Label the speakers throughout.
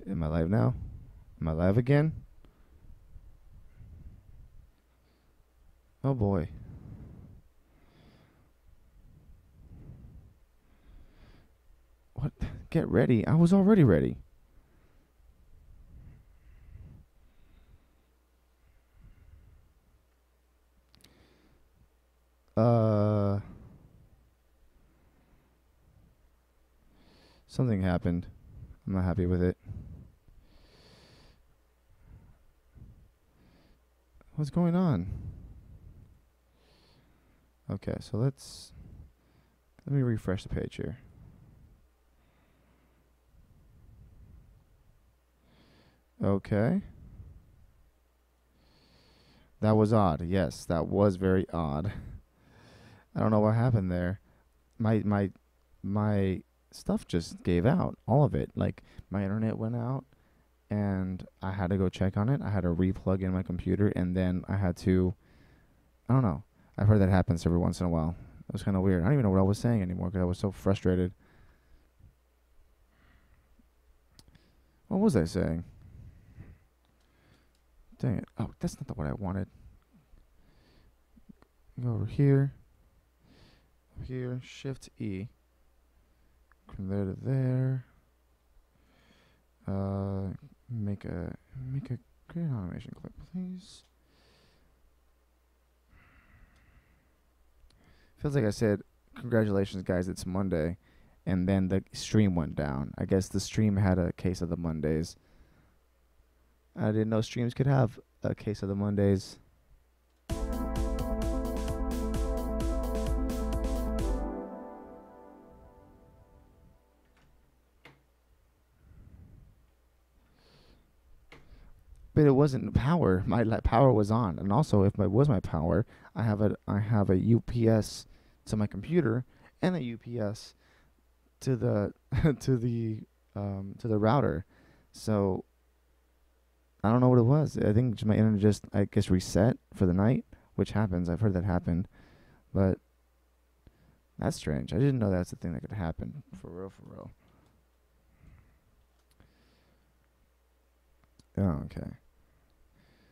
Speaker 1: Am I live now? Am I live again? Oh boy. What? Get ready. I was already ready. Uh, Something happened. I'm not happy with it. What's going on? Okay, so let me refresh the page here. Okay. That was odd. Yes, that was very odd. I don't know what happened there. My stuff just gave out. All of it. Like my internet went out and I had to go check on it. I had to replug in my computer and then I had to I don't know. I've heard that happens every once in a while. It was kind of weird. I don't even know what I was saying anymore because I was so frustrated. What was I saying? Dang it. Oh, that's not what I wanted. Go over here. Here. Shift E. From there to there. Make a create an animation clip, please. Feels like I said, congratulations, guys. It's Monday, and then the stream went down. I guess the stream had a case of the Mondays. I didn't know streams could have a case of the Mondays. But it wasn't power. My power was on, and also if it was my power, I have a UPS to my computer and a UPS to the to the router. So I don't know what it was. I think my internet just I guess reset for the night, which happens. I've heard that happened, but that's strange. I didn't know that's a thing that could happen for real. For real. Oh, okay.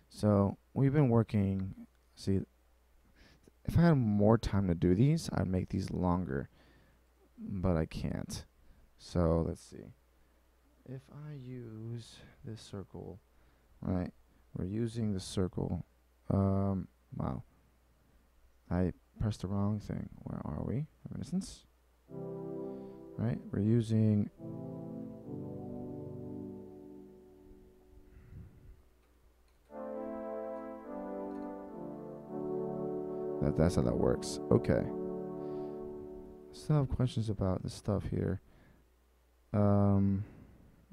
Speaker 1: So we've been working. See, if I had more time to do these, I'd make these longer, but I can't. So let's see. If I use this circle, right? We're using the circle. Wow. I pressed the wrong thing. Where are we? For instance, right? We're using. That's how that works. Okay. Still have questions about the stuff here. All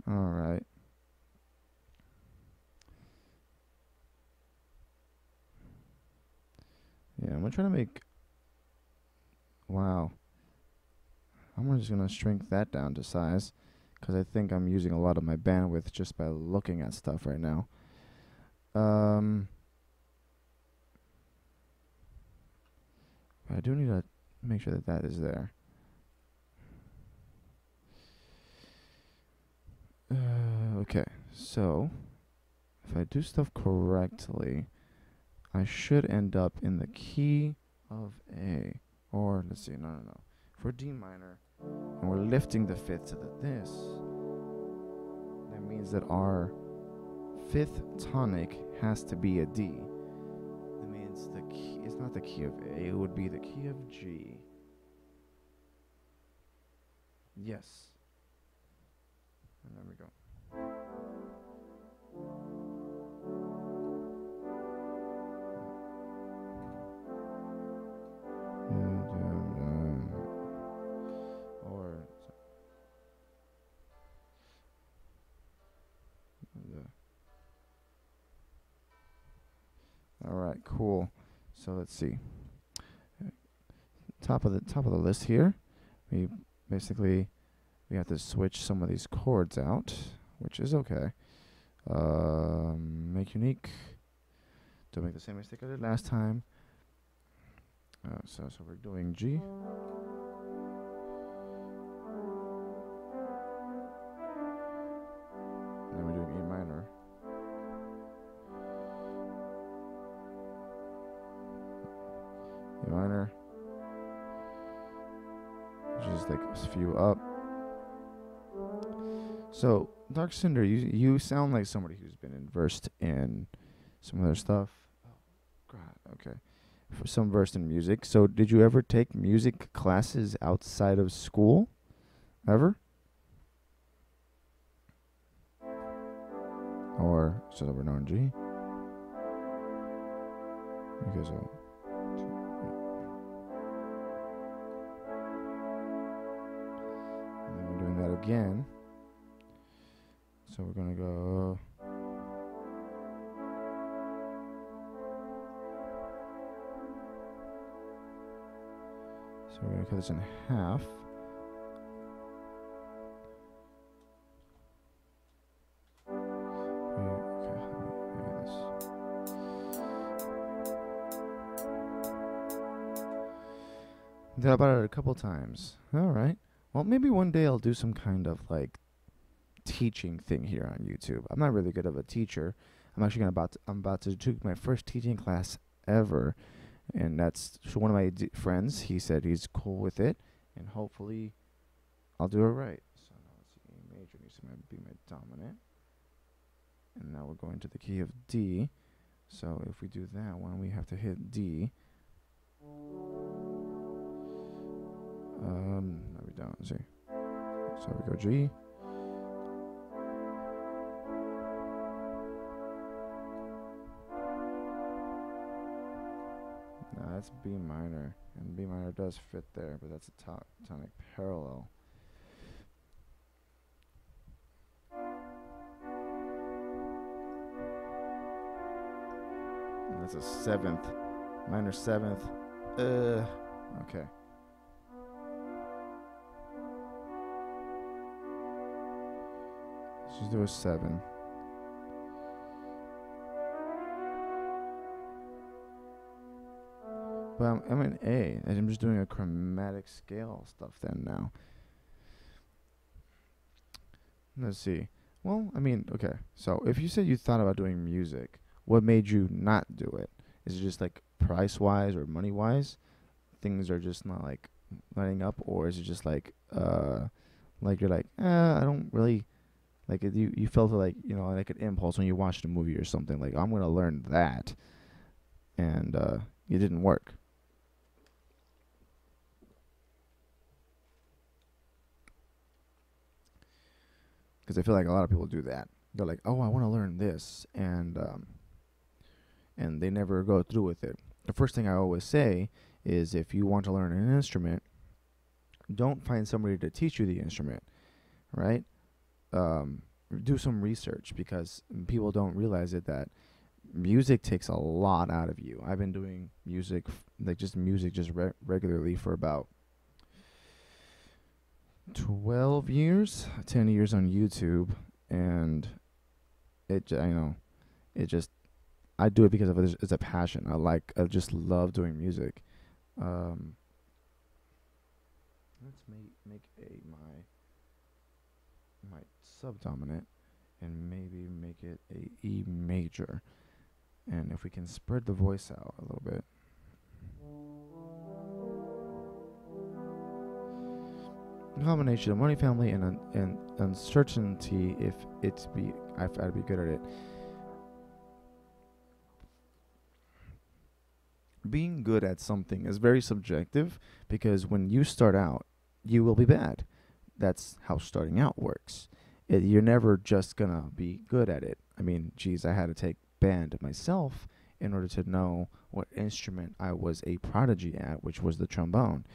Speaker 1: right. Yeah, I'm gonna try to make. Wow. I'm just gonna shrink that down to size, because I think I'm using a lot of my bandwidth just by looking at stuff right now. Um, but I do need to make sure that that is there. Okay, so if I do stuff correctly, I should end up in the key of A. Or, let's see, no. For D minor, and we're lifting the fifth to the this, that means that our fifth tonic has to be a D. That means the key, it's not the key of A, it would be the key of G. Yes. And there we go. Or all right, cool. So let's see. Top of the list here. We basically we have to switch some of these chords out, which is okay. Make unique. Don't make the same mistake I did last time. So we're doing G. take a few up. So, Dark Cinder, you sound like somebody who's been versed in some other stuff. Oh, God, okay. For some versed in music. So, did you ever take music classes outside of school? Ever? Or is it over known G? Because and then we're doing that again. So we're gonna go. So we're gonna cut this in half. Thought about it a couple times. All right. Well, maybe one day I'll do some kind of like teaching thing here on YouTube. I'm not really good of a teacher. I'm actually I'm about to do my first teaching class ever, and that's so one of my friends. He said he's cool with it, and hopefully I'll do it right. So now let's see. A major needs to be my dominant, and now we're going to the key of D. So if we do that one, we have to hit D. No, we don't. Let's see. So we go G. No, that's B minor, and B minor does fit there, but that's a tonic parallel. And that's a seventh, minor seventh. Okay. Let's just do a 7. But I'm in A. I'm just doing a chromatic scale stuff then now. Let's see. Well, I mean, okay. So if you said you thought about doing music, what made you not do it? Is it just like price-wise or money-wise? Things are just not like lining up, or is it just like you're like, I don't really like it, you felt like, you know, like an impulse when you watched a movie or something, like I'm gonna learn that, and it didn't work. Because I feel like a lot of people do that. They're like, oh, I want to learn this, and they never go through with it. The first thing I always say is, if you want to learn an instrument, don't find somebody to teach you the instrument, right? Do some research, because people don't realize it, that music takes a lot out of you. I've been doing music, regularly for about 12 years, 10 years on YouTube, and I do it because of it. It's a passion. I just love doing music. Let's make my subdominant, and maybe make it a E major. And if we can spread the voice out a little bit. A combination of money, family, and uncertainty. If it's be, I've got to be good at it. Being good at something is very subjective, because when you start out, you will be bad. That's how starting out works. You're never just gonna be good at it. I mean, geez, I had to take band myself in order to know what instrument I was a prodigy at, which was the trombone.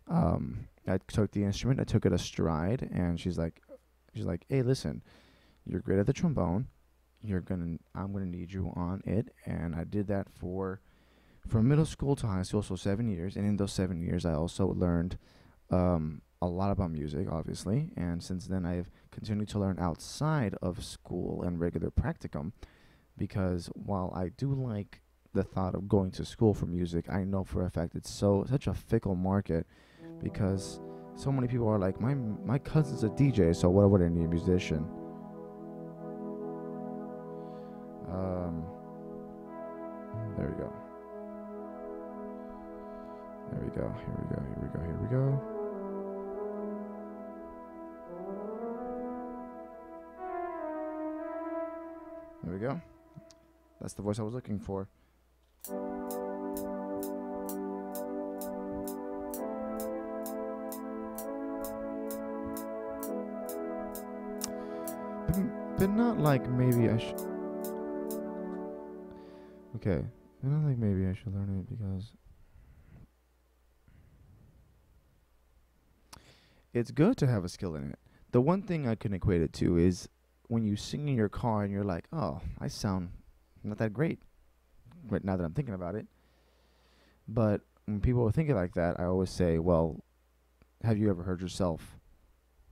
Speaker 1: I took the instrument, I took it astride, and she's like, hey, listen, you're great at the trombone. I'm gonna need you on it, and I did that from middle school to high school, so 7 years. And in those 7 years, I also learned a lot about music, obviously. And since then, I've continued to learn outside of school and regular practicum, because while I do like the thought of going to school for music, I know for a fact it's such a fickle market, because so many people are like, my cousin's a DJ, so what would I need a musician? There we go. There we go. Here we go. There we go. That's the voice I was looking for. But not like maybe I should. Okay. But not like maybe I should learn it because it's good to have a skill in it. The one thing I can equate it to is when you sing in your car and you're like, oh, I sound not that great. Right now that I'm thinking about it. But when people think it like that, I always say, well, have you ever heard yourself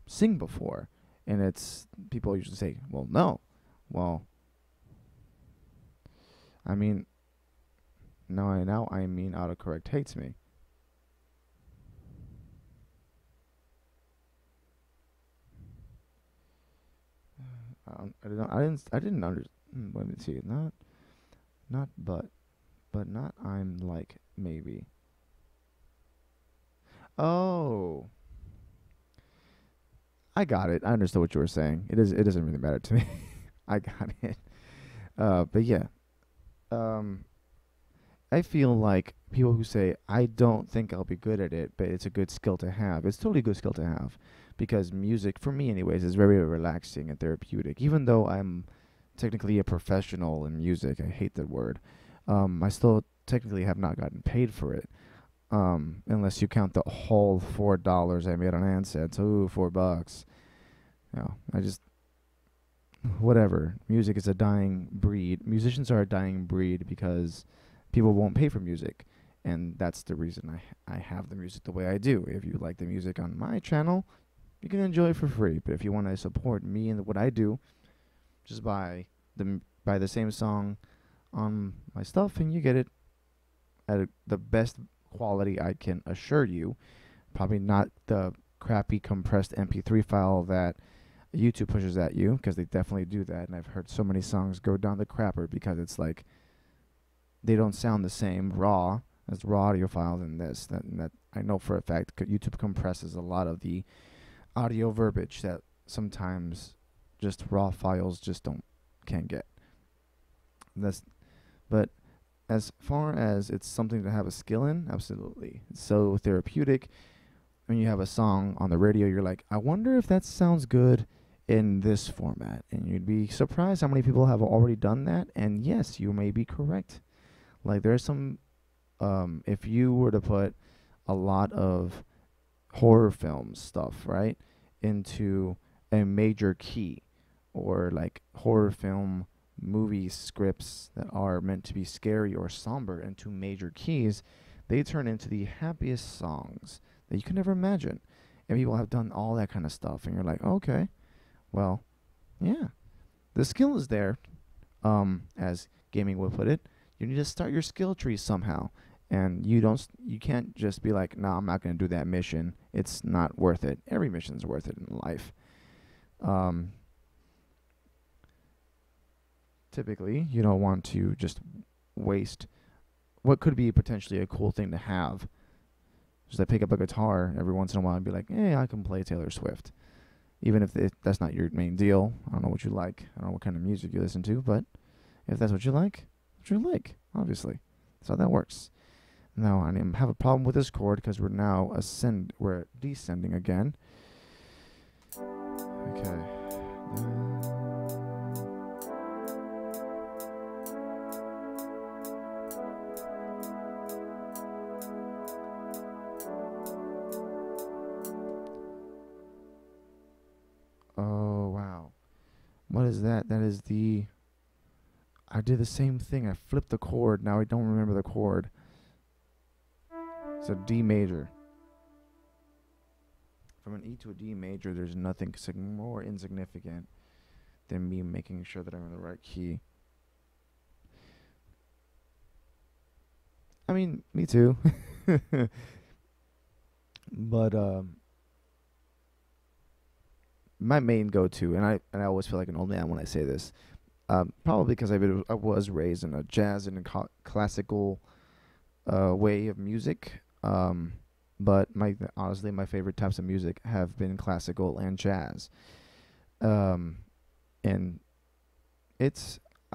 Speaker 1: sing before? And it's people usually say, well, no. Well, I mean, now I mean autocorrect hates me. I didn't understand. Let me see. Not but not I'm like maybe. Oh, I got it. I understood what you were saying. It doesn't really matter to me. I got it. But yeah. Um, I feel like people who say I don't think I'll be good at it, but it's a good skill to have. It's totally a good skill to have because music, for me anyways, is very relaxing and therapeutic. Even though I'm technically a professional in music, I hate that word. I still technically have not gotten paid for it. Unless you count the whole $4 I made on AdSense. Ooh, $4. No, I just whatever. Music is a dying breed. Musicians are a dying breed because people won't pay for music, and that's the reason I have the music the way I do. If you like the music on my channel, you can enjoy it for free. But if you want to support me and what I do, just buy the same song on my stuff, and you get it at the best quality I can assure you. Probably not the crappy compressed MP3 file that YouTube pushes at you, because they definitely do that. And I've heard so many songs go down the crapper because it's like they don't sound the same raw as raw audio files in this. That I know for a fact. YouTube compresses a lot of the audio verbiage that sometimes just raw files just can't get. But as far as it's something to have a skill in, absolutely. It's so therapeutic. When you have a song on the radio, you're like, I wonder if that sounds good in this format. And you'd be surprised how many people have already done that. And yes, you may be correct. Like there's some, if you were to put a lot of horror film stuff, right, into a major key, or like horror film movie scripts that are meant to be scary or somber into major keys, they turn into the happiest songs that you can ever imagine. And people have done all that kind of stuff, and you're like, okay, well, yeah, the skill is there. As gaming would put it, you need to start your skill tree somehow, and you can't just be like, no, I'm not going to do that mission. It's not worth it. Every mission's worth it in life. Typically, you don't want to just waste what could be potentially a cool thing to have. Just like pick up a guitar every once in a while and be like, hey, I can play Taylor Swift. Even if that's not your main deal. I don't know what you like. I don't know what kind of music you listen to, but if that's what you like, obviously. That's how that works. Now, I have a problem with this chord because we're descending again. Okay. Oh, wow. What is that? That is I did the same thing. I flipped the chord. Now I don't remember the chord. It's a D major. From an E to a D major, there's nothing more insignificant than me making sure that I'm in the right key. I mean, me too. But my main go-to, and I always feel like an old man when I say this, probably because I was raised in a jazz and classical way of music. But honestly, my favorite types of music have been classical and jazz. And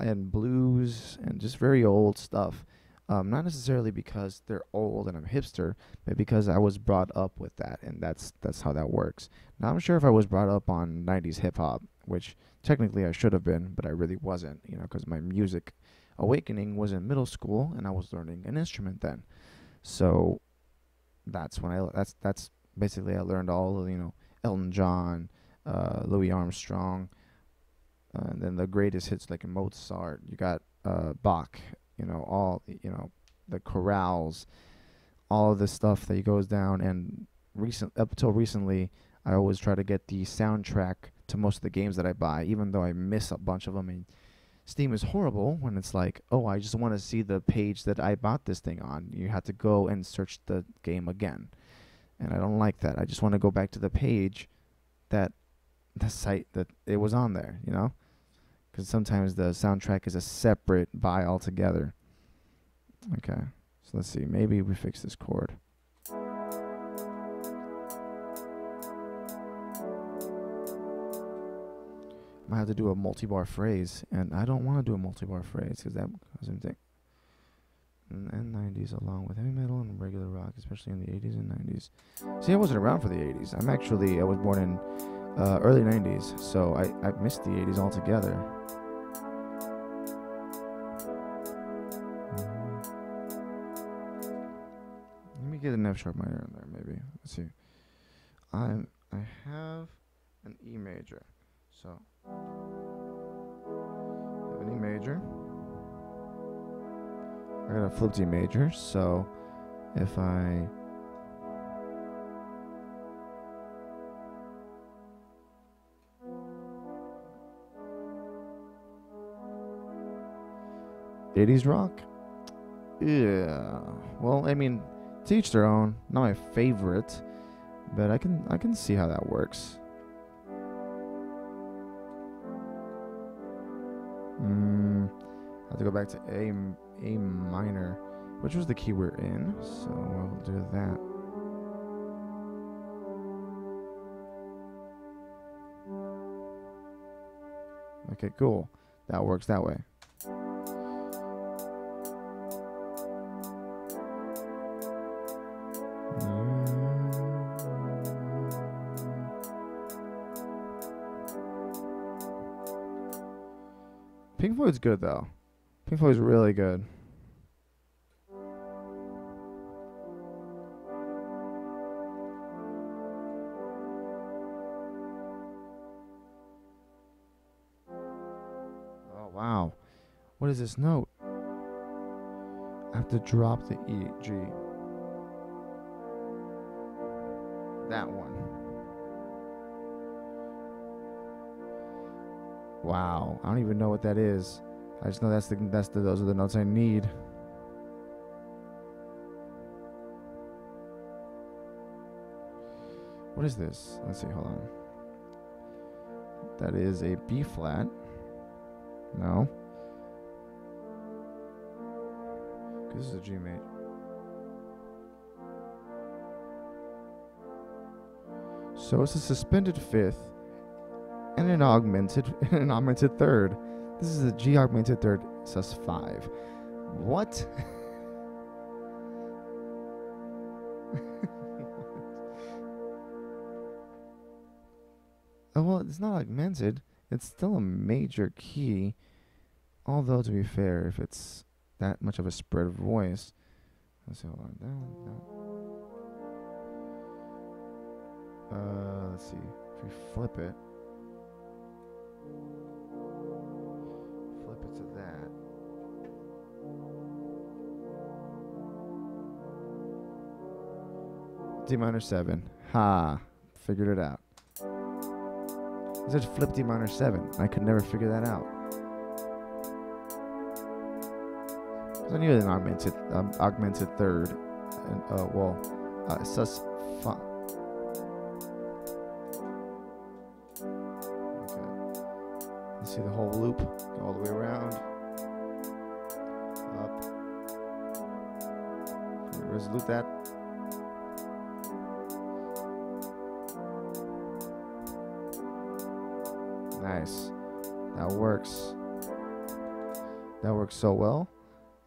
Speaker 1: and blues and just very old stuff. Not necessarily because they're old and I'm a hipster, but because I was brought up with that, and that's how that works. Now I'm sure if I was brought up on '90s hip hop, which technically I should have been, but I really wasn't, because my music awakening was in middle school and I was learning an instrument then. So that's when that's basically I learned all of Elton John, Louis Armstrong, and then the greatest hits like Mozart. You got Bach, all the chorales, all of this stuff that goes down. And up until recently, I always try to get the soundtrack to most of the games that I buy, even though I miss a bunch of them. And Steam is horrible when it's like, oh, I just want to see the page that I bought this thing on. You have to go and search the game again, and I don't like that. I just want to go back to the page that the site that it was on there, because sometimes the soundtrack is a separate buy altogether. Okay, so let's see. Maybe we fix this chord. I have to do a multi-bar phrase, and I don't want to do a multi-bar phrase because that doesn't think. And 90s, along with heavy metal and regular rock, especially in the 80s and 90s. See, I wasn't around for the 80s. I was born in early 90s, so I missed the 80s altogether. Let me get an F sharp minor in there, maybe. Let's see. I have an E major, so I have an E major. I got a flip D major, so if I '80s rock, yeah. Well, I mean, to each their own. Not my favorite, but I can see how that works. I have to go back to A minor, which was the key we're in, so we'll do that. Okay, cool. That works that way. Pink Floyd's good though. Pink Floyd's really good. Oh wow. What is this note? I have to drop the E, G. That one. Wow, I don't even know what that is. I just know those are the notes I need. What is this? Let's see, hold on. That is a B flat. No. This is a G major. So it's a suspended fifth and an augmented third. This is a G augmented third sus5. What? Oh, well, it's not augmented. It's still a major key. Although, to be fair, if it's that much of a spread of voice, let's see, hold on. Let's see. If we flip it to that. D minor 7. Ha! Figured it out. I said flip D minor 7. I could never figure that out. I knew an augmented third, and sus. Okay. Let's see the whole loop, go all the way around, up. Resolute that. Nice. That works. That works so well.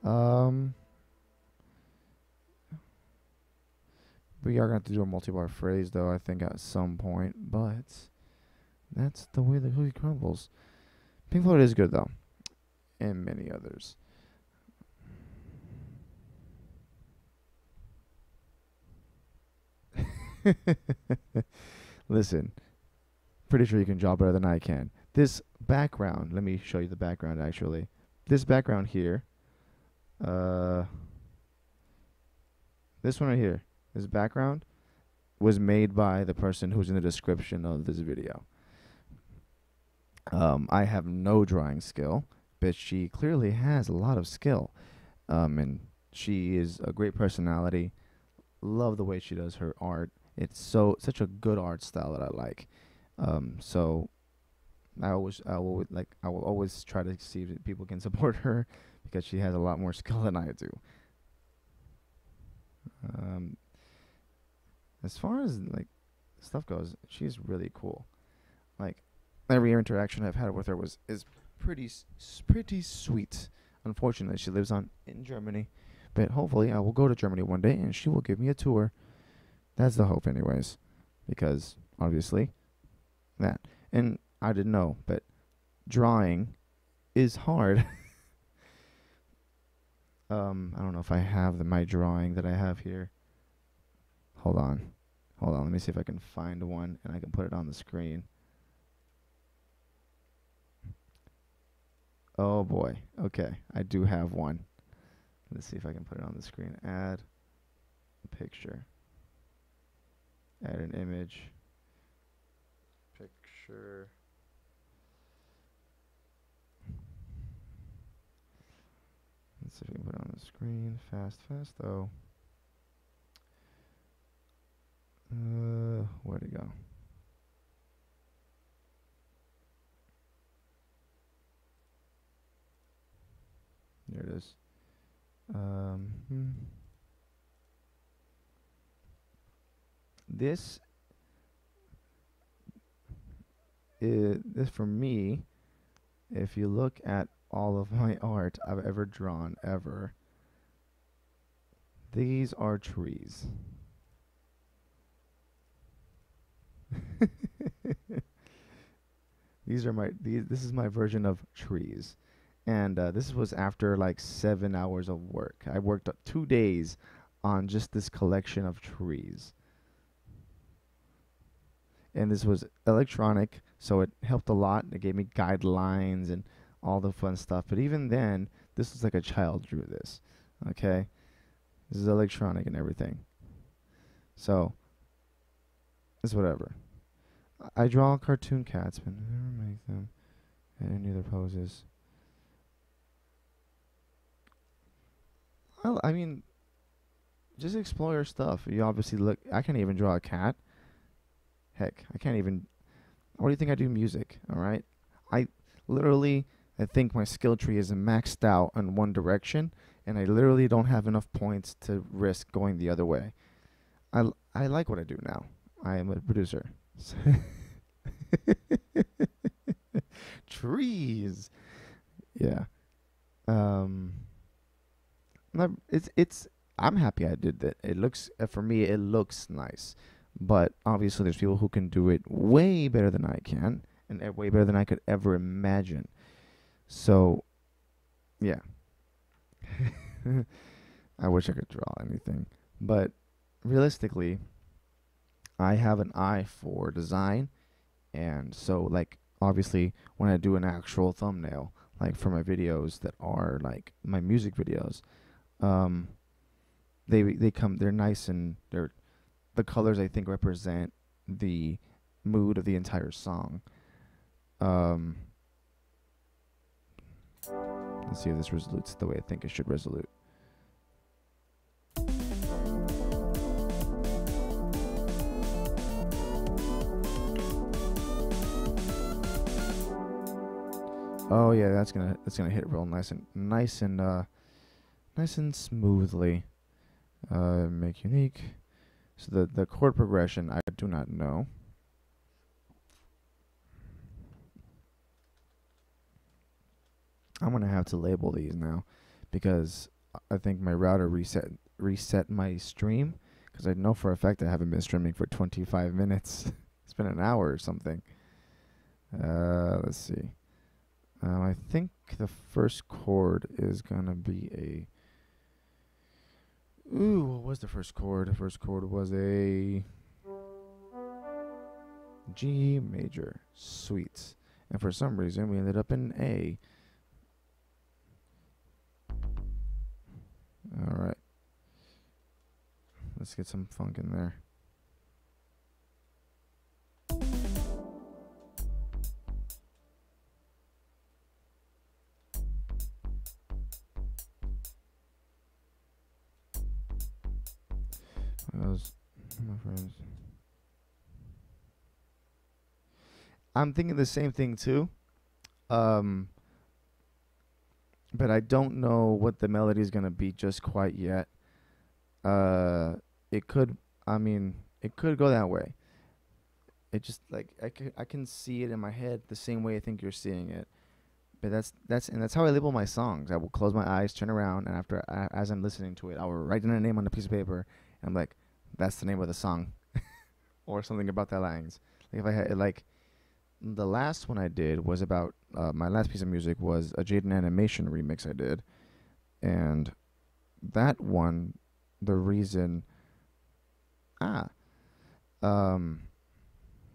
Speaker 1: Um, we are going to have to do a multi-bar phrase, though, I think, at some point. But that's the way the cookie crumbles. Pink Floyd is good, though. And many others. Listen, pretty sure you can draw better than I can. This background, let me show you the background, actually. This background here, uh, this one right here, this background was made by the person who's in the description of this video. I have no drawing skill, but she clearly has a lot of skill. And she is a great personality. Love the way she does her art. It's such a good art style that I like. So I will always try to see if people can support her because she has a lot more skill than I do. Um, as far as like stuff goes, she's really cool. Like every interaction I've had with her is pretty sweet. Unfortunately, she lives in Germany, but hopefully I will go to Germany one day and she will give me a tour. That's the hope, anyways, because obviously that. And I didn't know, but drawing is hard. I don't know if I have my drawing that I have here. Hold on. Let me see if I can find one and I can put it on the screen. Oh boy. Okay, I do have one. Let's see if I can put it on the screen. Add a picture. Add an image. Picture. Let's see if we can put it on the screen. Fast though. Where'd it go? There it is. This for me, if you look at all of my art I've ever drawn ever, these are trees. This is my version of trees. And this was after like 7 hours of work. I worked 2 days on just this collection of trees. And this was electronic, so it helped a lot. It gave me guidelines and all the fun stuff. But even then, this was like a child drew this. Okay? This is electronic and everything. So, it's whatever. I draw cartoon cats, but never make them at any of their poses. I mean, just explore your stuff. You obviously look. I can't even draw a cat. Heck, I can't even. What do you think I do music? All right, I literally. I think my skill tree is maxed out in one direction, and I literally don't have enough points to risk going the other way. I like what I do now. I am a producer. Trees. Yeah. Um. It's. I'm happy I did that. It looks for me. It looks nice, but obviously there's people who can do it way better than I can, and way better than I could ever imagine. So, yeah. I wish I could draw anything, but realistically, I have an eye for design, and so like obviously when I do an actual thumbnail, like for my videos that are like my music videos, um, they're nice and the colors I think represent the mood of the entire song. Um, let's see if this resolutes the way I think it should resolute. Oh yeah, that's gonna hit real nice and smoothly. Make unique. So the chord progression I do not know. I'm gonna have to label these now because I think my router reset my stream because I know for a fact I haven't been streaming for 25 minutes. It's been an hour or something. Let's see. I think the first chord is gonna be a. Ooh, what was the first chord? The first chord was a G major. Sweet. And for some reason, we ended up in A. All right. Let's get some funk in there. My friends. I'm thinking the same thing too. Um, but I don't know what the melody is gonna be just quite yet. Uh, it could. I mean, it could go that way. It just like I can see it in my head the same way I think you're seeing it. But that's how I label my songs. I will close my eyes, turn around, and as I'm listening to it, I will write down a name on a piece of paper, and I'm like, that's the name of the song, or something about that lines. Like if I had like the last one I did was about my last piece of music was a Jaden Animation remix I did, and that one, the reason, ah, um,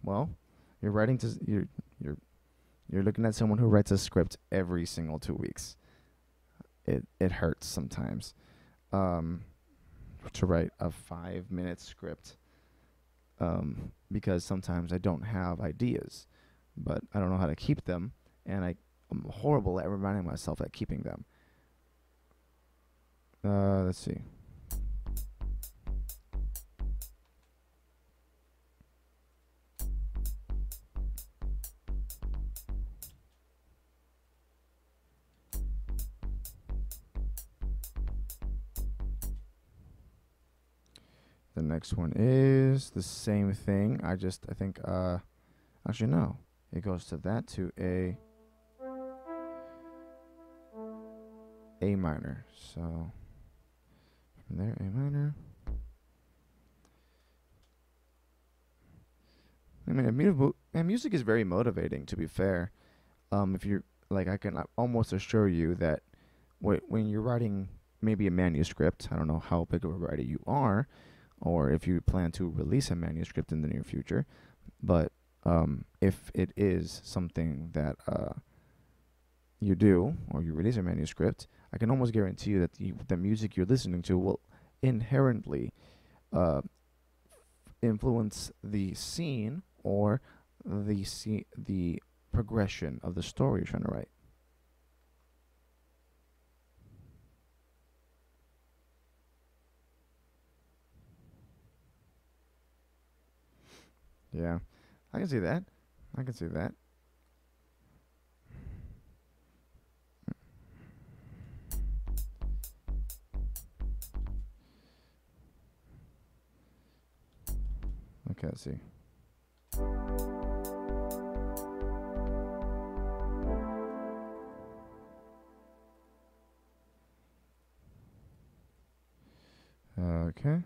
Speaker 1: well, you're writing to you're looking at someone who writes a script every single 2 weeks. It hurts sometimes, um, to write a 5 minute script, because sometimes I don't have ideas, but I don't know how to keep them, and I'm horrible at reminding myself at keeping them. Let's see. The next one is the same thing. I think actually no. It goes to that to A minor. So from there A minor. I mean, music is very motivating. To be fair, if you're like, I can almost assure you that when you're writing maybe a manuscript, I don't know how big of a writer you are, or if you plan to release a manuscript in the near future, but if it is something that you do, or you release a manuscript, I can almost guarantee you that the music you're listening to will inherently uh, influence the scene or the progression of the story you're trying to write. Yeah, I can see that. I can see that. Okay, let's see. Okay.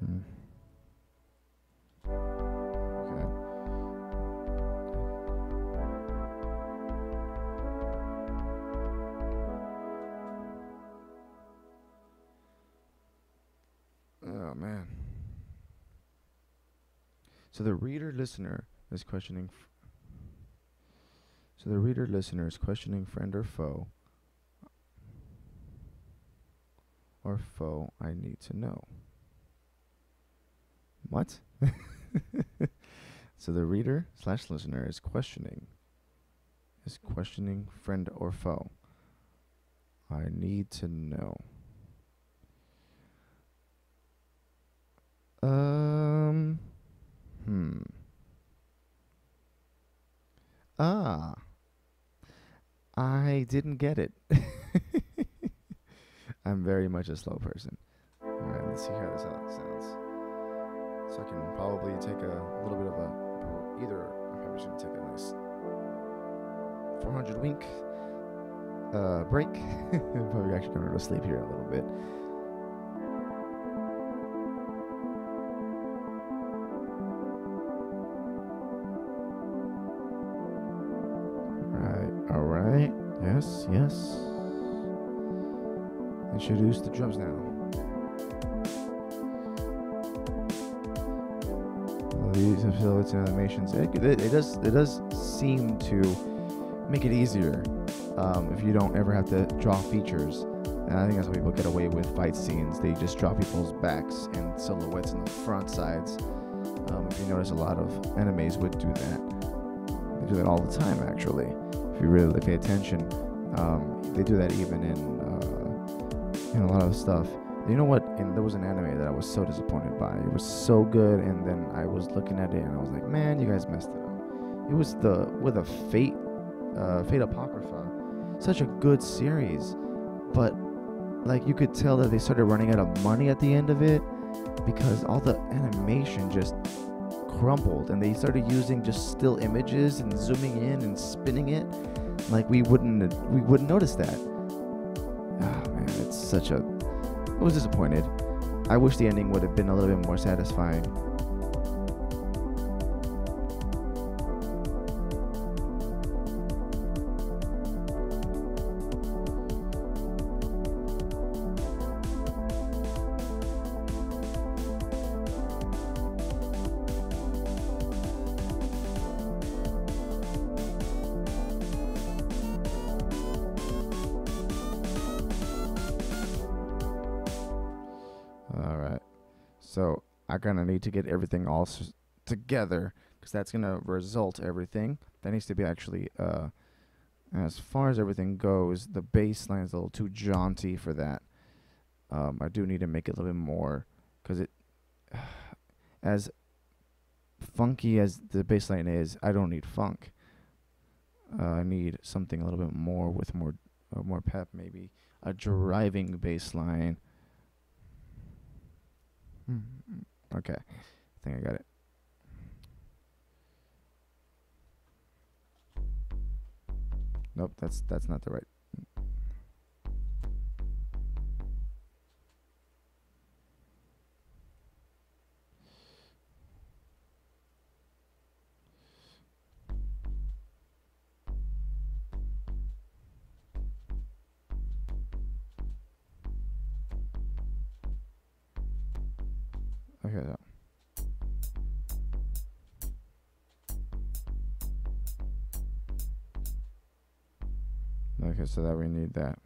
Speaker 1: Mm. Okay. Oh man. So the reader listener is questioning. So the reader listener is questioning friend or foe. Or foe I need to know. What? So the reader slash listener is questioning friend or foe. I need to know. Um. Hmm. Ah. I didn't get it. I'm very much a slow person. Alright, let's see how this sounds. So I can probably take a little bit of either I probably should take a nice 400 wink break. I'm probably actually going to go to sleep here a little bit. Alright. Yes, yes. Introduce the drums now. These affiliates and animations. It does seem to make it easier if you don't ever have to draw features. And I think that's why people get away with fight scenes. They just draw people's backs and silhouettes and the front sides. If you notice, a lot of animes would do that. They do that all the time, actually. If you really pay attention, they do that even in a lot of stuff. You know what? And there was an anime that I was so disappointed by. It was so good, and then I was looking at it, and I was like, man, you guys messed it up. It was with a Fate Apocrypha. Such a good series, but like you could tell that they started running out of money at the end of it because all the animation just crumbled, and they started using just still images and zooming in and spinning it like we wouldn't notice that. Ah, man, it's such a... I was disappointed. I wish the ending would have been a little bit more satisfying. Alright. So I kind of need to get everything all together because that's going to result everything. That needs to be actually, as far as everything goes, the bass line is a little too jaunty for that. I do need to make it a little bit more because it, as funky as the bass line is, I don't need funk. I need something a little bit more with more pep, maybe a driving bass line. Okay, I think I got it. Nope, that's not the right. Okay, so. Okay, so that we need that.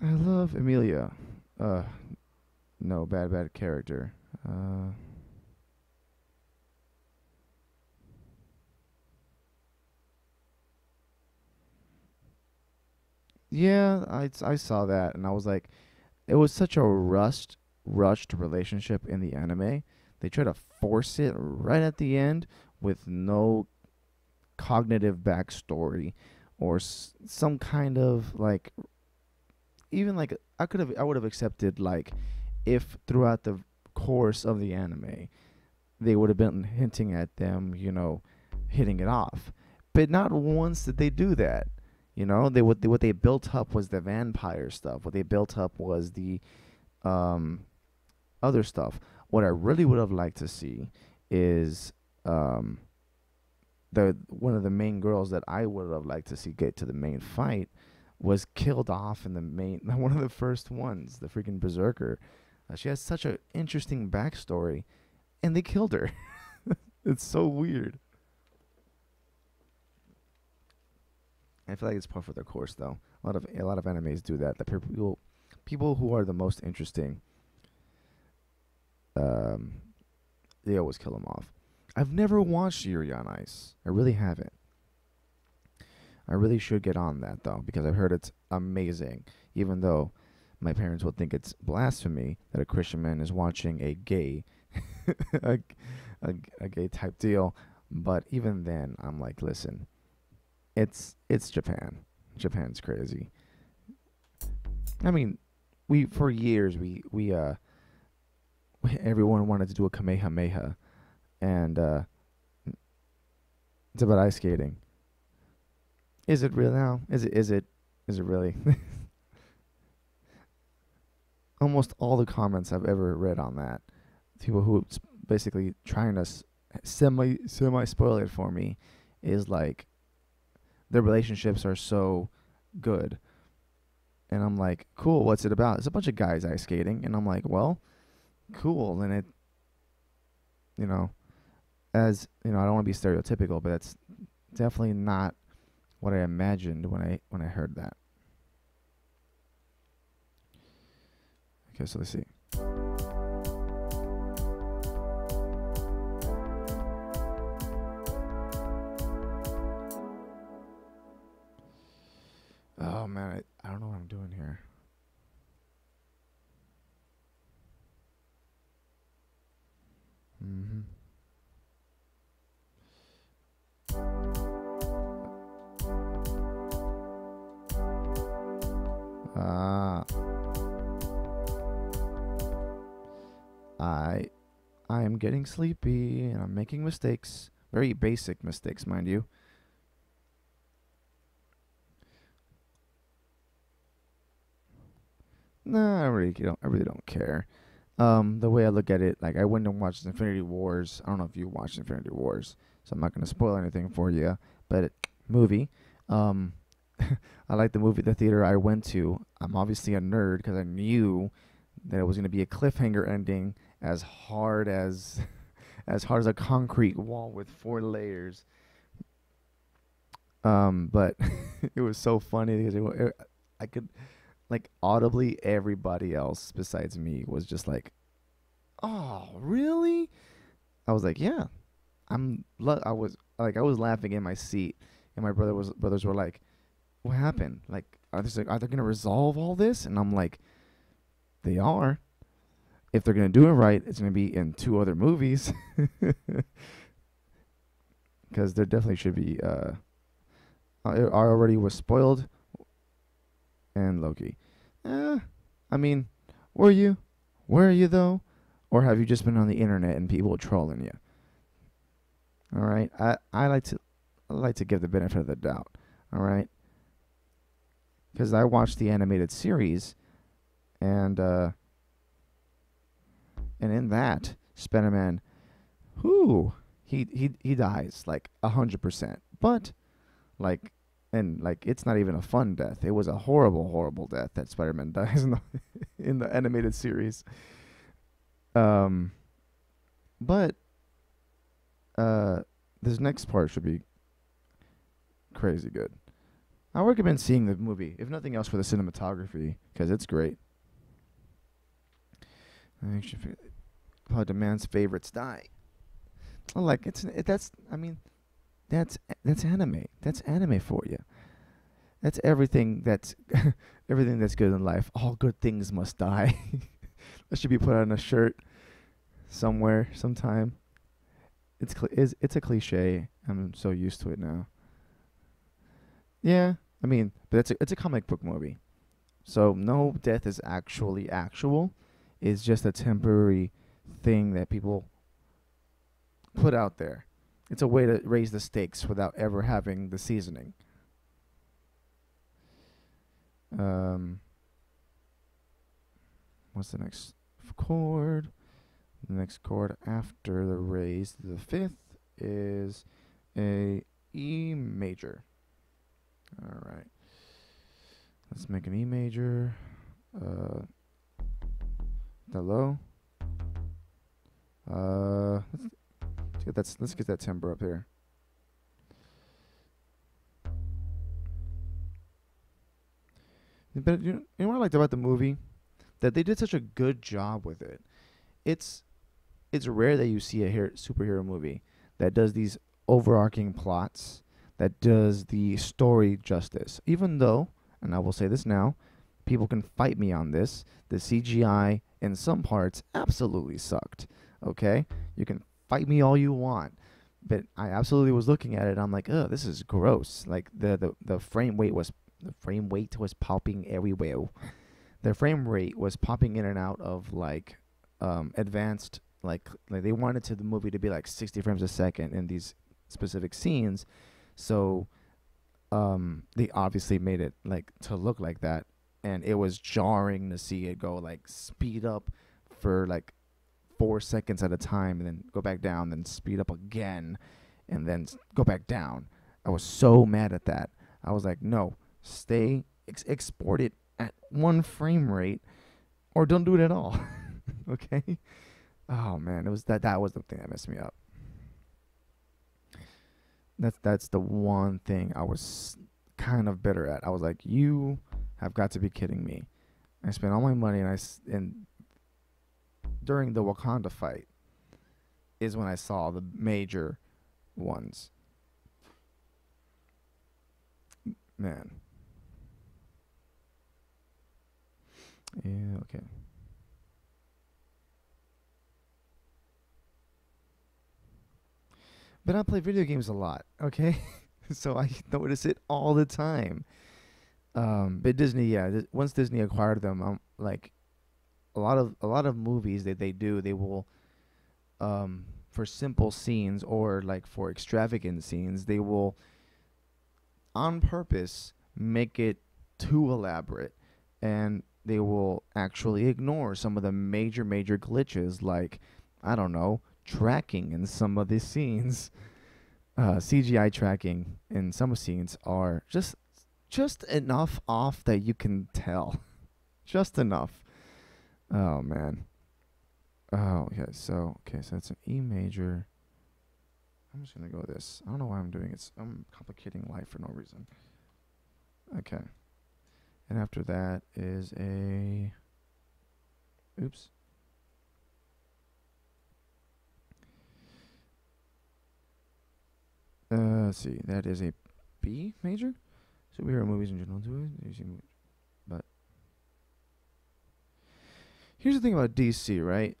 Speaker 1: I love Emilia. No, bad character. Yeah, I saw that, and I was like, it was such a rushed relationship in the anime. They try to force it right at the end with no cognitive backstory or some kind of like, even like I would have accepted like if throughout the course of the anime they would have been hinting at them, hitting it off, but not once did they do that. What they built up was the vampire stuff. What they built up was the other stuff. What I really would have liked to see is the one of the main girls that I would have liked to see get to the main fight was killed off in the main one of the first ones, the freaking berserker. She has such an interesting backstory, and they killed her. It's so weird. I feel like it's par for the course, though. A lot of animes do that. The people who are the most interesting, they always kill them off. I've never watched Yuri on Ice. I really haven't. I really should get on that, though, because I've heard it's amazing. Even though my parents will think it's blasphemy that a Christian man is watching a gay a, a gay type deal. But even then, I'm like, listen, it's Japan. Japan's crazy. I mean, we for years everyone wanted to do a kamehameha, and it's about ice skating. Is it real now? Is it really? Almost all the comments I've ever read on that, people who basically trying to semi spoil it for me, is like their relationships are so good, and I'm like, cool. What's it about? It's a bunch of guys ice skating, and I'm like, well, cool. And it, you know, as you know, I don't want to be stereotypical, but that's definitely not what I imagined when I heard that. Okay, so let's see. Oh man, I don't know what I'm doing here. Mhm. Ah, I I am getting sleepy and I'm making mistakes. Very basic mistakes, mind you. Nah, I really don't care. The way I look at it, like I went and watched Infinity Wars. I don't know if you watched Infinity Wars, so I'm not gonna spoil anything for you. But movie, um, I like the movie, the theater I went to. I'm obviously a nerd because I knew that it was gonna be a cliffhanger ending, as hard as as hard as a concrete wall with 4 layers. But it was so funny because I could like audibly everybody else besides me was just like, "Oh, really?" I was like, "Yeah." I was laughing in my seat, and my brothers were like, "What happened? Like, are they gonna resolve all this?" And I'm like, "They are. If they're gonna do it right, it's gonna be in 2 other movies, because there definitely should be." I already was spoiled, and Loki. Eh, I mean, were you? Were you though? Or have you just been on the internet and people trolling you? All right. I like to give the benefit of the doubt. All right. Because I watched the animated series, and in that Spider-Man, whoo, he dies like 100%. But like, and like it's not even a fun death. It was a horrible, horrible death that Spider-Man dies in the animated series. Um, but uh, this next part should be crazy good. I recommend seeing the movie, if nothing else, for the cinematography, because it's great. I think probably the man's favorites die. Like that's I mean that's anime. That's anime for you. That's everything that's everything that's good in life. All good things must die. That should be put on a shirt somewhere, sometime. It's a cliche. I'm so used to it now. Yeah, I mean, but it's a comic book movie, so no death is actually actual. It's just a temporary thing that people put out there. It's a way to raise the stakes without ever having the seasoning. Um, what's the next chord? The next chord after the raised, the fifth, is a E major. All right. Let's make an E major. Uh, the low. Let's get that timbre up here. But you know what I liked about the movie? That they did such a good job with it. It's it's rare that you see a superhero movie that does these overarching plots, that does the story justice. Even though, and I will say this now, people can fight me on this, the CGI in some parts absolutely sucked. Okay, you can fight me all you want, but I absolutely was looking at it. I'm like, oh, this is gross. Like the frame weight was popping everywhere. The frame rate was popping in and out of like advanced like they wanted to the movie to be like 60 frames a second in these specific scenes, so they obviously made it like to look like that, and it was jarring to see it go like speed up for like 4 seconds at a time and then go back down, then speed up again, and then go back down. I was so mad at that. I was like, no, export it at one frame rate, or don't do it at all. Okay. Oh man, it was that was the thing that messed me up. That's the one thing I was kind of bitter at. I was like, you have got to be kidding me. I spent all my money, and during the Wakanda fight is when I saw the major ones. Man. Yeah, okay. But I play video games a lot, okay? So I notice it all the time. But Disney, yeah, once Disney acquired them, like a lot of movies that they do, they will for simple scenes or like for extravagant scenes, they will on purpose make it too elaborate, and they will actually ignore some of the major glitches, like I don't know, tracking in some of these scenes. CGI tracking in some scenes are just enough off that you can tell, just enough. Oh man. Oh okay. So that's an E major. I'm just gonna go with this. I don't know why I'm doing it. I'm complicating life for no reason. Okay. And after that is a. Oops. Let's see. That is a B major. Superhero movies in general do it. But here's the thing about DC, right?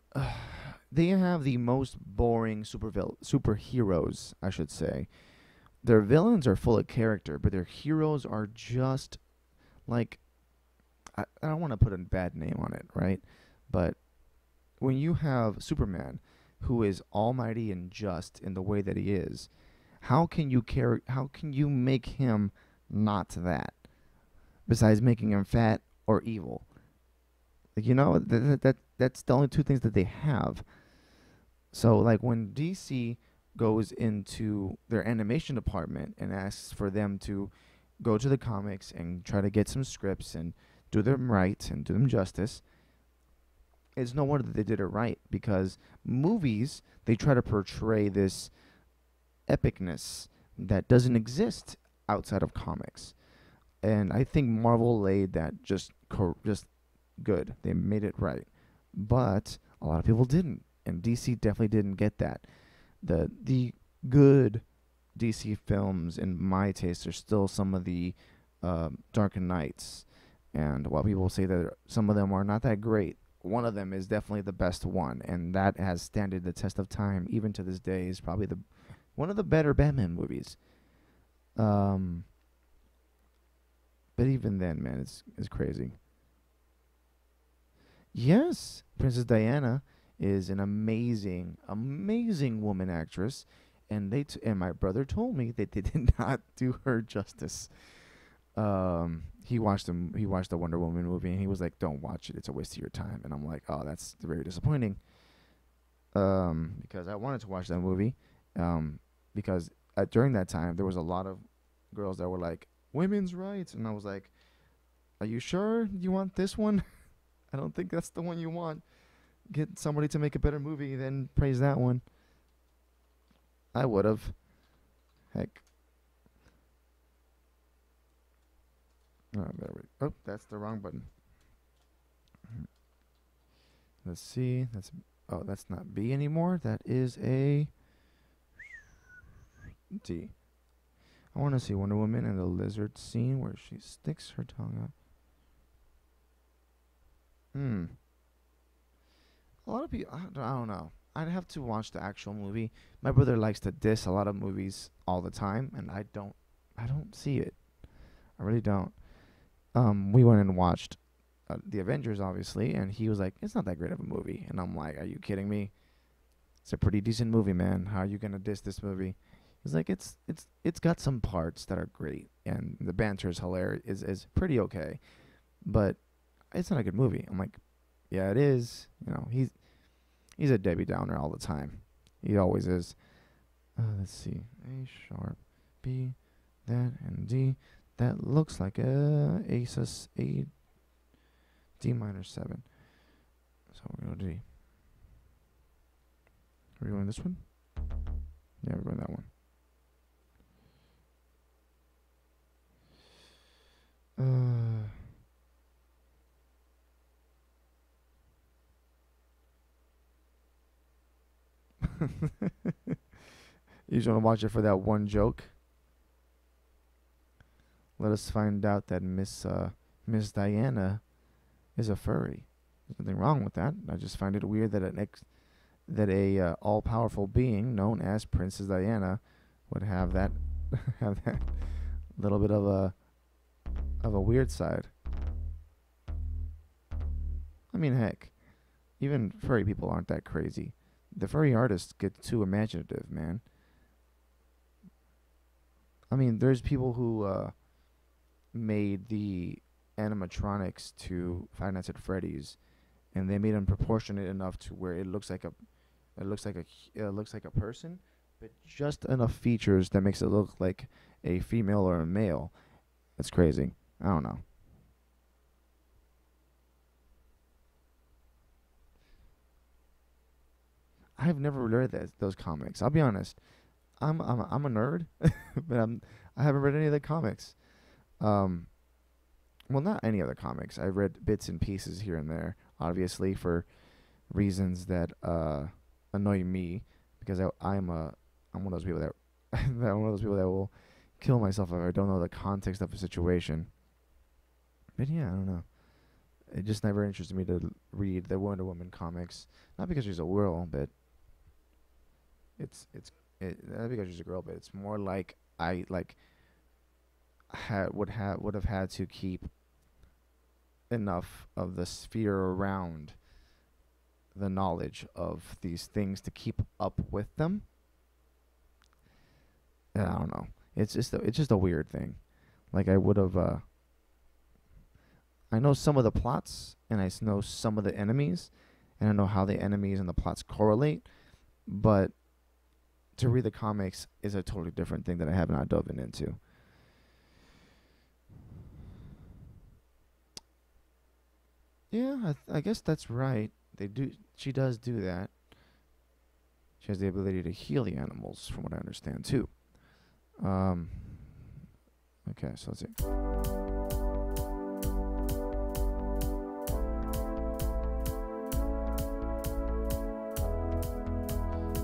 Speaker 1: They have the most boring superheroes, I should say. Their villains are full of character, but their heroes are just like I don't want to put a bad name on it, right? But when you have Superman, who is almighty and just in the way that he is, how can you make him not that? Besides making him fat or evil, like that's the only two things that they have. So like when DC goes into their animation department and asks for them to go to the comics and try to get some scripts and do them right and do them justice, it's no wonder that they did it right, because movies, they try to portray this epicness that doesn't exist outside of comics. And I think Marvel laid that just good. They made it right. But a lot of people didn't, and DC definitely didn't get that. The good DC films, in my taste, are still some of the Dark Knights. And while people say that some of them are not that great, one of them is definitely the best one, and that has standed the test of time even to this day. Is probably the one of the better Batman movies. Um, but even then, man, it's crazy. Yes, Princess Diana is an amazing woman actress, and and my brother told me that they did not do her justice. He watched the Wonder Woman movie, and he was like, "Don't watch it; it's a waste of your time." And I'm like, "Oh, that's very disappointing." Because I wanted to watch that movie, because during that time there was a lot of girls that were like women's rights, and I was like, "Are you sure you want this one? I don't think that's the one you want. Get somebody to make a better movie, then praise that one." I would have. Heck. Oh, there we. Oh, that's the wrong button. Let's see. That's not B anymore. That is a D. I want to see Wonder Woman and the lizard scene where she sticks her tongue out. Hmm. A lot of people. I don't know. I'd have to watch the actual movie. My brother likes to diss a lot of movies all the time, and I don't see it. I really don't. We went and watched the Avengers, obviously, and he was like, "It's not that great of a movie," and I'm like, "Are you kidding me? It's a pretty decent movie, man. How are you gonna diss this movie?" He's like, "It's got some parts that are great, and the banter is hilarious, is pretty okay, but it's not a good movie." I'm like, "Yeah, it is. You know, he's a Debbie Downer all the time. He always is." Let's see, A sharp, B, that, and D. That looks like A D minor 7. So we're going to D. Are we going this one? Yeah, we're going that one. You just want to watch it for that one joke? Let us find out that Miss Diana is a furry. There's nothing wrong with that. I just find it weird that that a all-powerful being known as Princess Diana would have that have that little bit of a weird side. I mean, heck, even furry people aren't that crazy. The furry artists get too imaginative, man. I mean, there's people who made the animatronics to Five Nights at Freddy's, and they made them proportionate enough to where it looks like a person, but just enough features that makes it look like a female or a male. That's crazy. I don't know. I've never read those comics. I'll be honest. I'm a nerd, but I haven't read any of the comics. Um, well, not any other comics. I read bits and pieces here and there, obviously for reasons that annoy me, because I'm one of those people that I'm one of those people that will kill myself if I don't know the context of a situation. But yeah, I don't know. It just never interested me to read the Wonder Woman comics, not because she's a girl, but not because she's a girl, but it's more like I like would have had to keep enough of the sphere around the knowledge of these things to keep up with them. And I don't know. It's just a weird thing. Like I would have I know some of the plots and know some of the enemies and I know how the enemies and the plots correlate, but to read the comics is a totally different thing that I have not dove into. Yeah, I guess that's right. They do. She does do that. She has the ability to heal the animals, from what I understand too. Um. Okay, so let's see.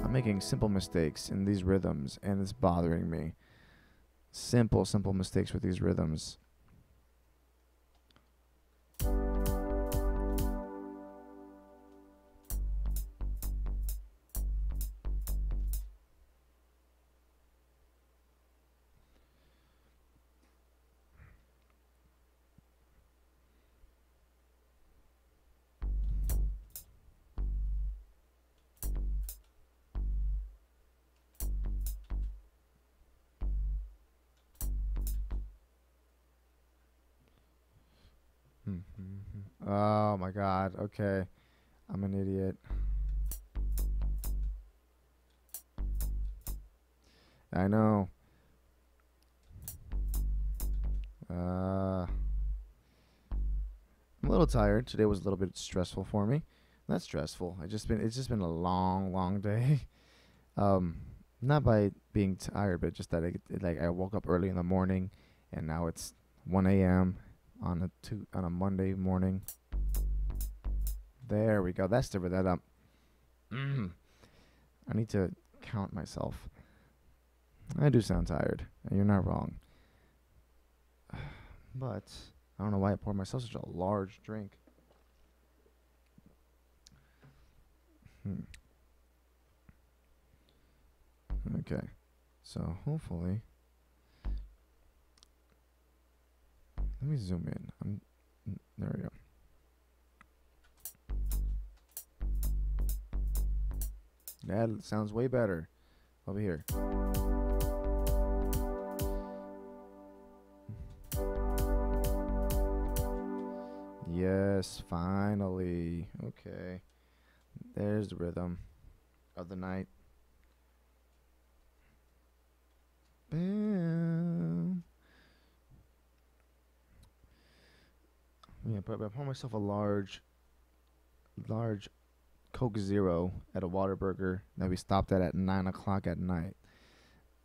Speaker 1: I'm making simple mistakes in these rhythms, and it's bothering me. Simple mistakes with these rhythms. Oh my god. Okay. I'm an idiot. I know. I'm a little tired. Today was a little bit stressful for me. Not stressful. It's just been a long day. Um, not by being tired, but just that I woke up early in the morning, and now it's 1 a.m. On a Monday morning. There we go. That's the that up. I need to count myself. I do sound tired, and you're not wrong. But I don't know why I poured myself such a large drink. Okay. So hopefully, let me zoom in. There we go. That sounds way better over here. Yes, finally. Okay. There's the rhythm of the night. Bam. Yeah, but I poured myself a large Coke Zero at a Whataburger that we stopped at 9 o'clock at night.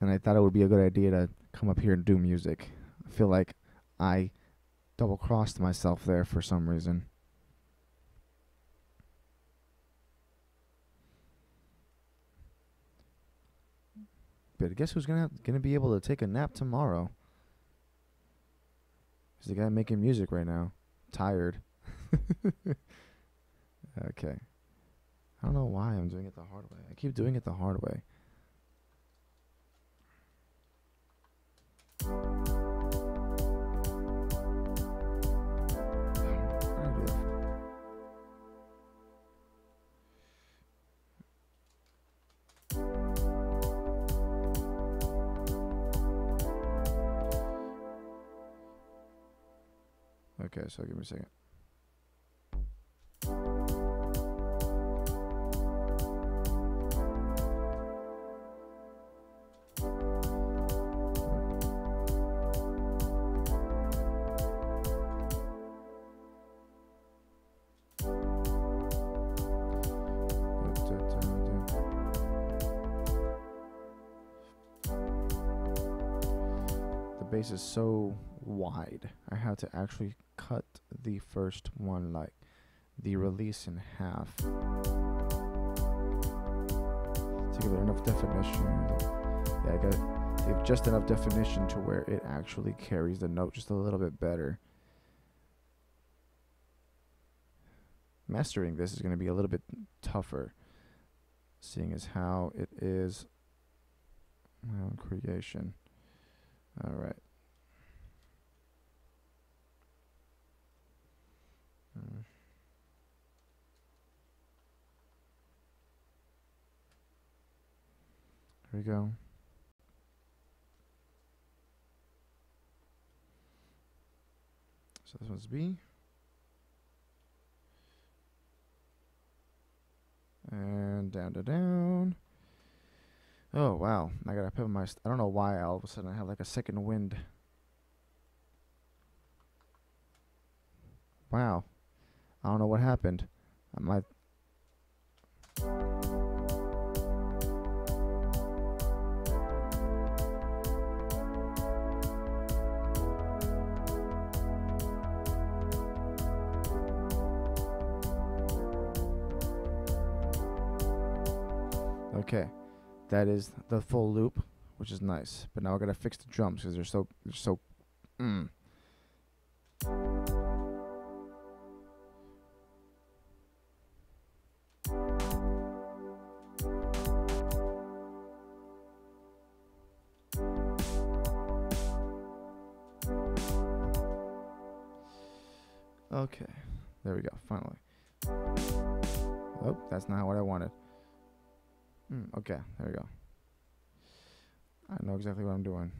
Speaker 1: And I thought it would be a good idea to come up here and do music. I feel like I double-crossed myself there for some reason. But guess who's gonna be able to take a nap tomorrow? Is the guy making music right now. Tired. Okay. I don't know why I'm doing it the hard way. I keep doing it the hard way. Okay, so give me a second. The bass is so wide. I had to actually cut the first one, like the release, in half to give it enough definition. Yeah, I got to give just enough definition to where it actually carries the note just a little bit better. Mastering this is going to be a little bit tougher, seeing as how it is my own creation. All right. Here we go. So this one's B. And down to down. Oh, wow. I gotta put my... I don't know why all of a sudden I have like a second wind. Wow. I don't know what happened. I might... Okay. That is the full loop, which is nice. But now I gotta fix the drums because they're so... Okay, there we go, finally. Oh, that's not what I wanted. Okay, there we go. I know exactly what I'm doing.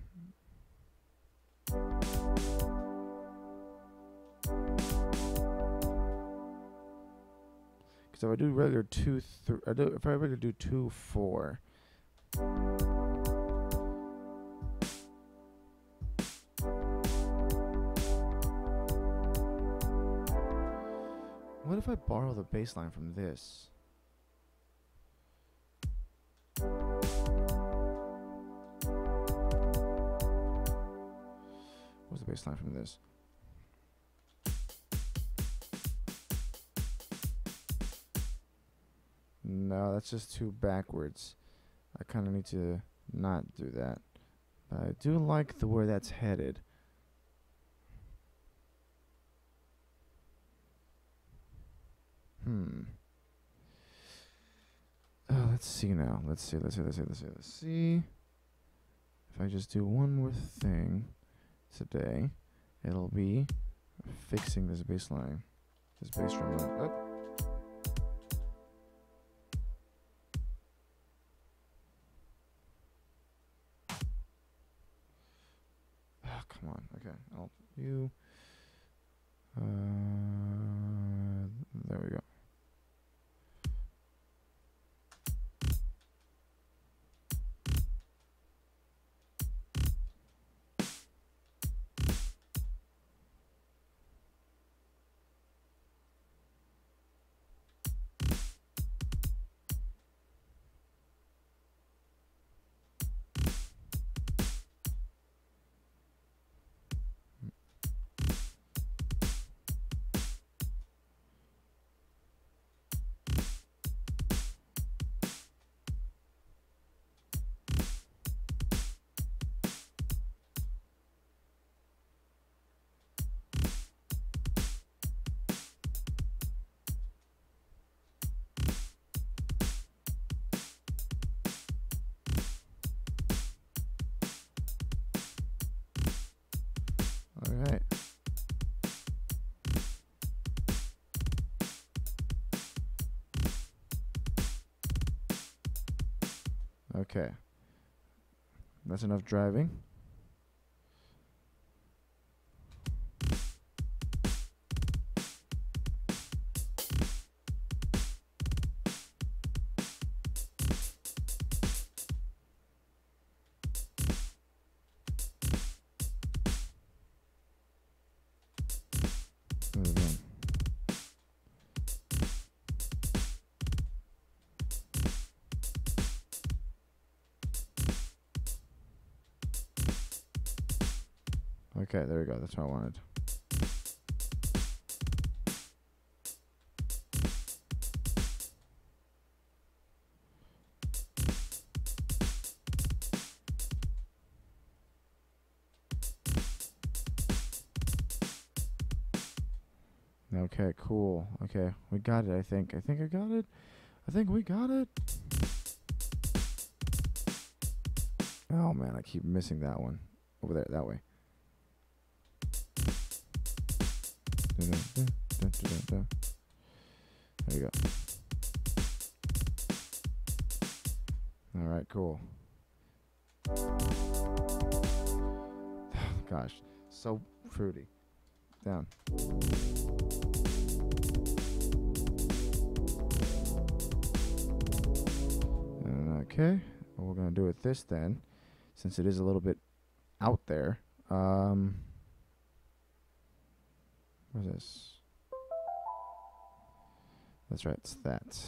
Speaker 1: Because if I do regular 2, if I regular do 2, 4. What if I borrow the bass line from this? What's the bass line from this? No, that's just too backwards. I kind of need to not do that. But I do like the where that's headed. Let's see now. Let's see. If I just do one more thing today, it'll be fixing this bass line. This bass drum line. Oh. Oh, come on. Okay. I'll you. There we go. All right. Okay. That's enough driving. Okay, there we go. That's what I wanted. Okay, cool. Okay, we got it, I think. I think I got it. I think we got it. Oh, man, I keep missing that one. Over there, that way. There you go. All right, cool. Gosh, so fruity. Down. Okay, what we're gonna do with this then, since it is a little bit out there. What's this? That's right, it's that.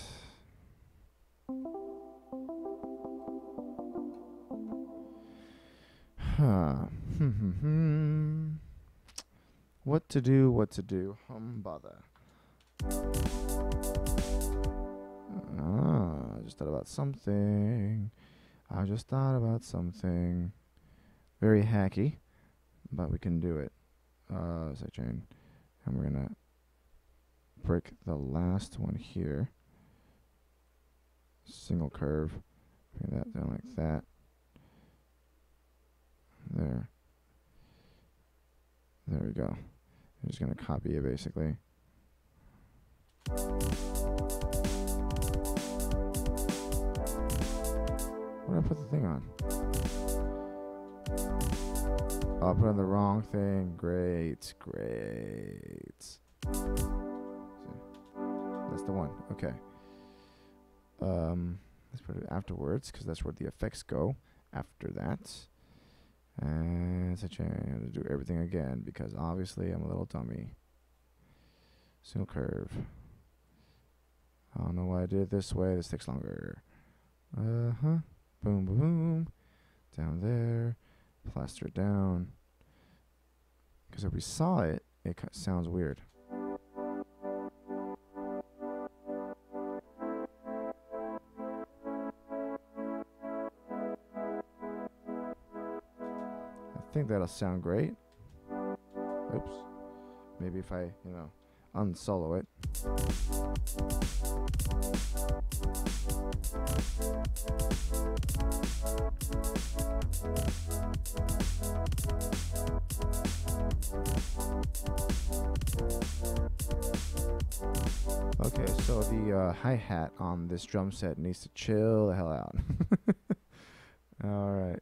Speaker 1: Huh. What to do, bother. I just thought about something. Very hacky, but we can do it. Sidechain. And we're gonna break the last one here. Single curve. Bring that down like that. There. There we go. I'm just gonna copy it basically. What did I put the thing on? Oh, I put on the wrong thing. Great. That's the one. Okay. Let's put it afterwards because that's where the effects go. After that, and such I have to do everything again because obviously I'm a little dummy. Single curve. I don't know why I did it this way. This takes longer. Boom, boom, boom. Down there. Plaster it down. Because if we saw it, it sounds weird. I think that'll sound great. Oops. Maybe if I, unsolo it. Okay, so the hi-hat on this drum set needs to chill the hell out. All right.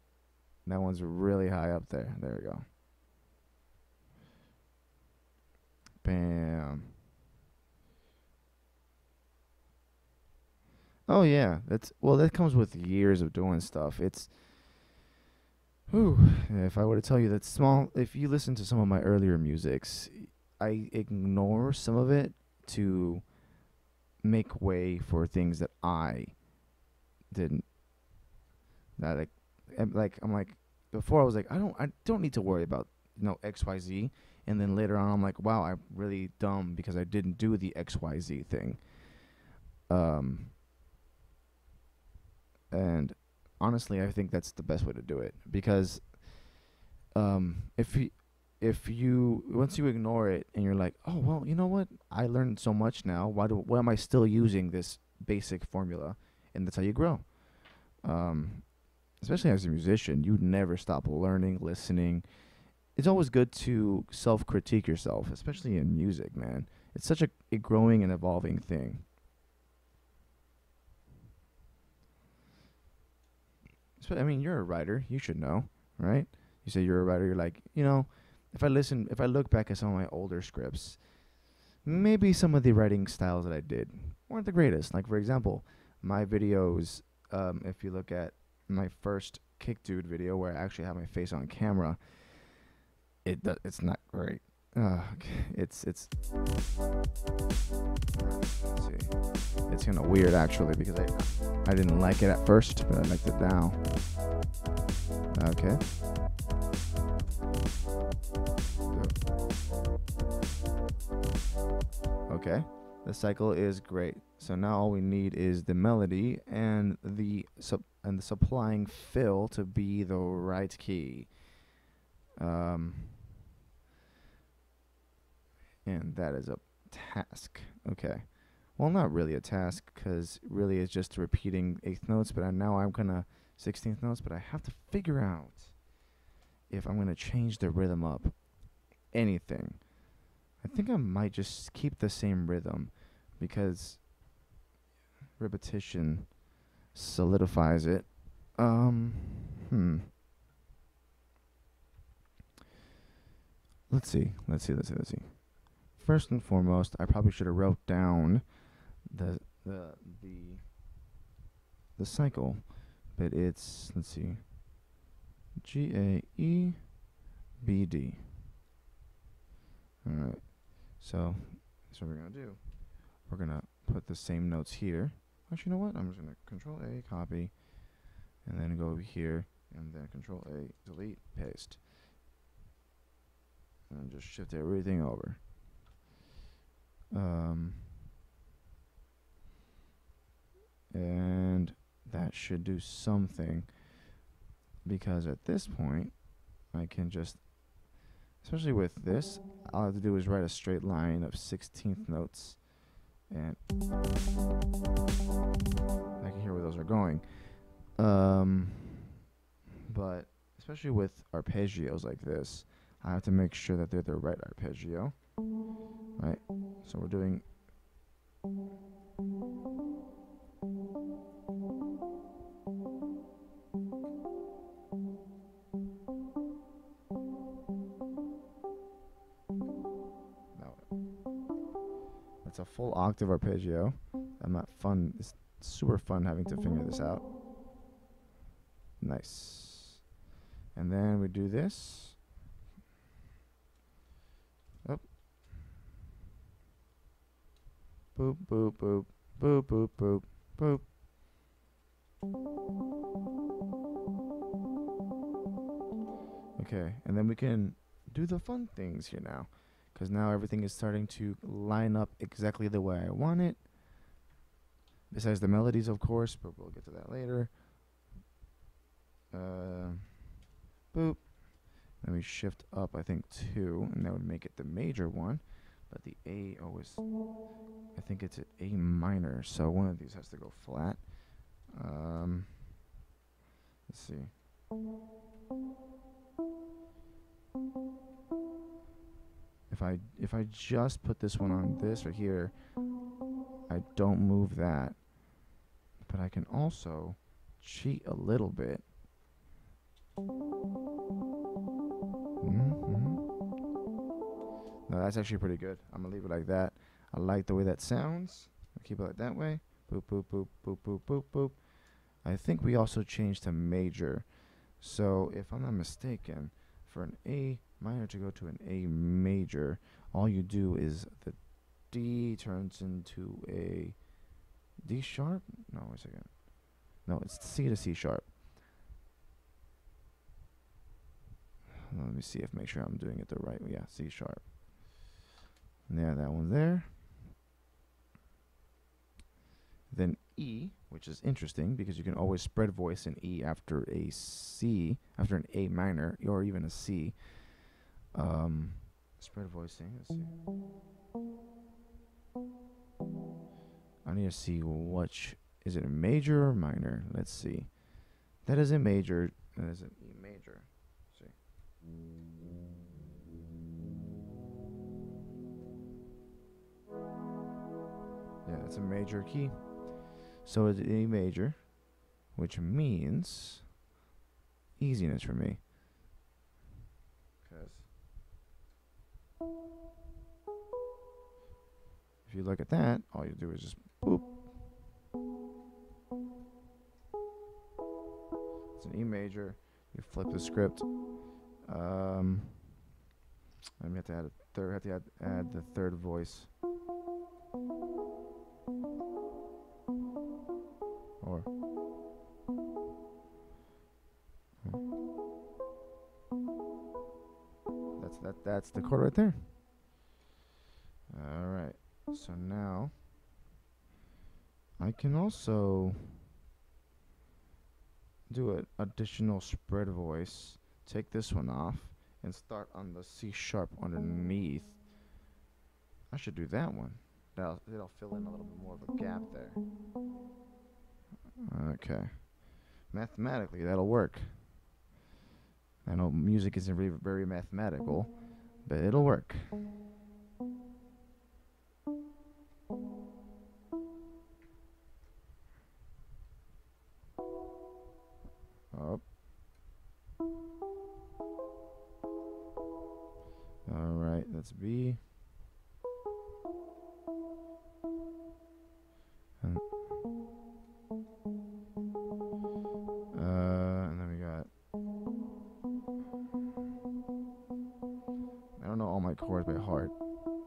Speaker 1: That one's really high up there. There we go. Bam. Oh yeah, that comes with years of doing stuff. It's whew, if I were to tell you that small if you listen to some of my earlier musics, I ignore some of it to make way for things that I didn't that I'm like before I was like I don't need to worry about XYZ, and then later on I'm like, wow, I'm really dumb because I didn't do the XYZ thing. Um and honestly, I think that's the best way to do it because if you once you ignore it and you're like, oh well, you know what, I learned so much now, why am I still using this basic formula? And that's how you grow. um Especially as a musician, you never stop learning, listening. It's always good to self-critique yourself, especially in music, man. It's such a growing and evolving thing. I mean, you're a writer, you should know, right? You say you're a writer, you're like, if I look back at some of my older scripts, maybe some of the writing styles that I did weren't the greatest. Like, for example, my videos, if you look at my first KICdude video where I actually have my face on camera, it's not great. Okay. It's let's see. It's kind of weird actually because I didn't like it at first, but I liked it now. Okay. Okay. The cycle is great. So now all we need is the melody and the supplying fill to be the right key. And that is a task. Okay. Well, not really a task, because really it's just repeating eighth notes, but now I'm going to 16th notes, but I have to figure out if I'm going to change the rhythm up anything. I think I might just keep the same rhythm because repetition solidifies it. Hmm. Let's see. First and foremost, I probably should have wrote down the the the the cycle, but it's, let's see, GAEBD. All right. So that's what we're gonna do. We're gonna put the same notes here. Actually, you know what? I'm just gonna Control A, copy, and then go over here, and then Control A, delete, paste, and just shift everything over. And that should do something, because at this point I can just, especially with this, all I have to do is write a straight line of 16th notes, and I can hear where those are going. But especially with arpeggios like this, I have to make sure that they're the right arpeggio, right? So we're doing no, that's a full octave arpeggio. I'm not fun. It's super fun having to figure this out. Nice. And then we do this. Oh. Boop, boop, boop, boop, boop, boop, boop. Okay, and then we can do the fun things here now, because now everything is starting to line up exactly the way I want it. Besides the melodies, of course, but we'll get to that later. Boop. Then we shift up, I think, 2, and that would make it the major one. But the A always, I think it's an A minor, so one of these has to go flat. Let's see. If I just put this one on this right here, I don't move that. But I can also cheat a little bit. No, that's actually pretty good. I'm gonna leave it like that. I like the way that sounds. I'll keep it like that way. Boop, boop, boop, boop, boop, boop, boop. I think we also changed to major. So if I'm not mistaken, for an A minor to go to an A major, all you do is the D turns into a D sharp? No, wait a second. No, it's C to C sharp. Let me see if make sure I'm doing it the right way. Yeah, C sharp. Yeah, that one's there. Then E, which is interesting because you can always spread voice in E after a C, after an A minor, or even a C. Spread voicing. Let's see. I need to see which is it a major or minor. Let's see. That is a major. That is an E major. Let's see. Yeah, it's a major key. So it's A major, which means easiness for me. Because if you look at that, all you do is just boop. It's an E major. You flip the script. And we have to add a third. Have to add the third voice. Or that's the chord right there. All right. So now I can also do an additional spread voice. Take this one off and start on the C sharp underneath. I should do that one. It'll fill in a little bit more of a gap there. Okay. Mathematically, that'll work. I know music isn't really very mathematical, but it'll work. Up. All right, that's B. And then we got. I don't know all my chords by heart,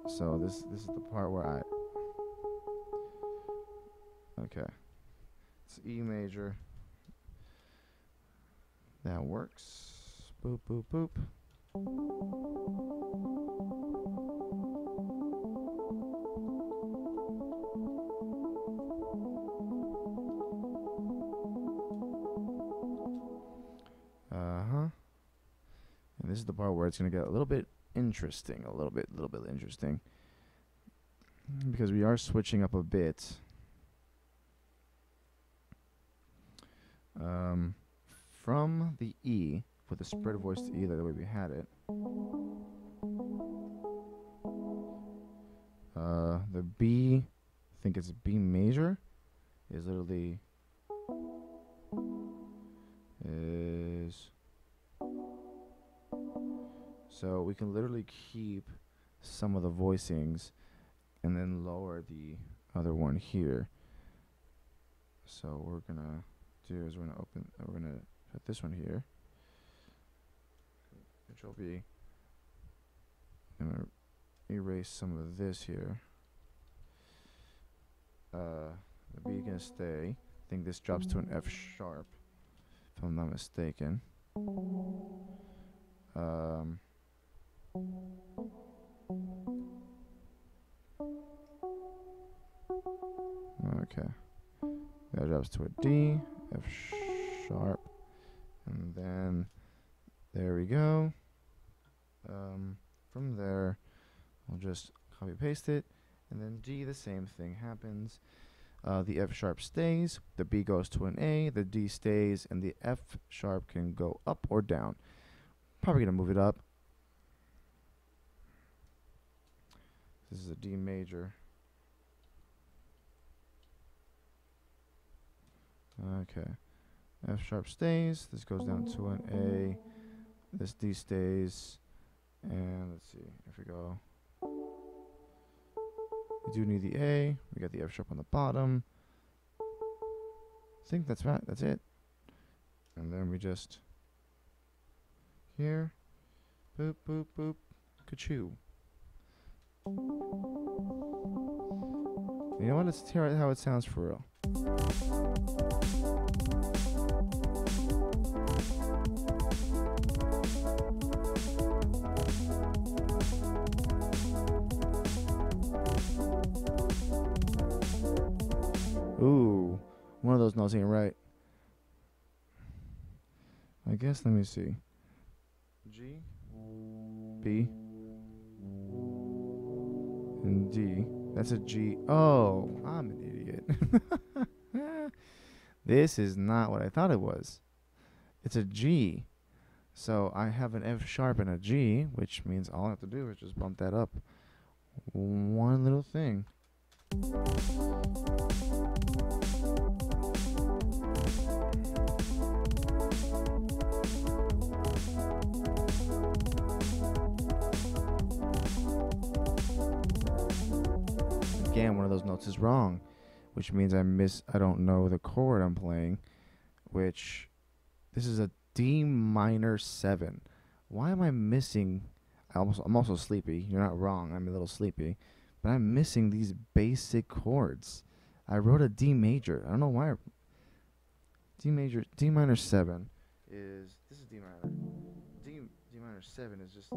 Speaker 1: so this is the part where I. Okay, it's E major. That works. Boop boop boop. And this is the part where it's gonna get a little bit interesting, a little bit interesting, because we are switching up a bit. From the E, with the spread voice to E, the way we had it. The B, I think it's B major, is literally so we can literally keep some of the voicings and then lower the other one here. So we're gonna do is we're gonna put this one here. Control B. I'm gonna erase some of this here. The B can stay. I think this drops to an F sharp, if I'm not mistaken. Okay. That drops to a D, F sharp, and then there we go. From there, I'll just copy paste it, and then G, the same thing happens. The F sharp stays, the B goes to an A, the D stays, and the F sharp can go up or down. Probably going to move it up. This is a D major. Okay. F sharp stays, this goes down to an A, this D stays, and let's see, if we go, we do need the A, we got the F sharp on the bottom. I think that's right, that's it. And then we just, here, boop, boop, boop, ka-choo. You know what, let's hear how it sounds for real. Ooh, one of those notes ain't right. I guess, let me see. G, B, and D. That's a G. Oh, I'm an idiot. This is not what I thought it was. It's a G. So I have an F sharp and a G, which means all I have to do is just bump that up one little thing. Again, one of those notes is wrong, which means I don't know the chord I'm playing, which this is a D minor 7. Why am I missing? I'm also sleepy. You're not wrong. I'm a little sleepy, but I'm missing these basic chords. I wrote a D major. I don't know why. D minor 7 is, this is D minor. D minor 7 is just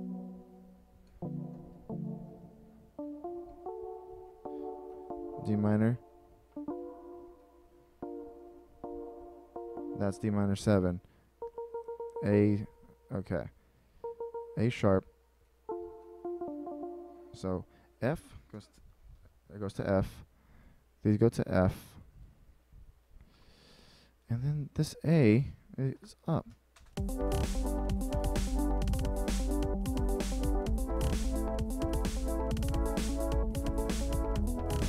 Speaker 1: D minor. That's D minor 7. A, okay. A sharp. So F goes to F. These go to F. And then this A is up.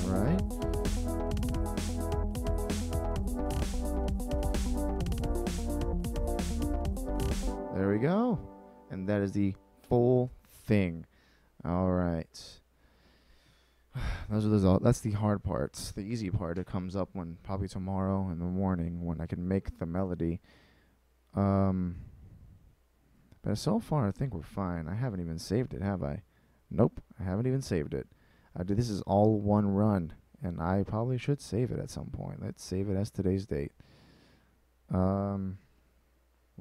Speaker 1: Alright. There we go. And that is the full thing. Alright. That's the hard parts. The easy part, it comes up when probably tomorrow in the morning when I can make the melody. But so far I think we're fine. I haven't even saved it, have I? Nope, I haven't even saved it. This is all one run, and I probably should save it at some point. Let's save it as today's date. Well,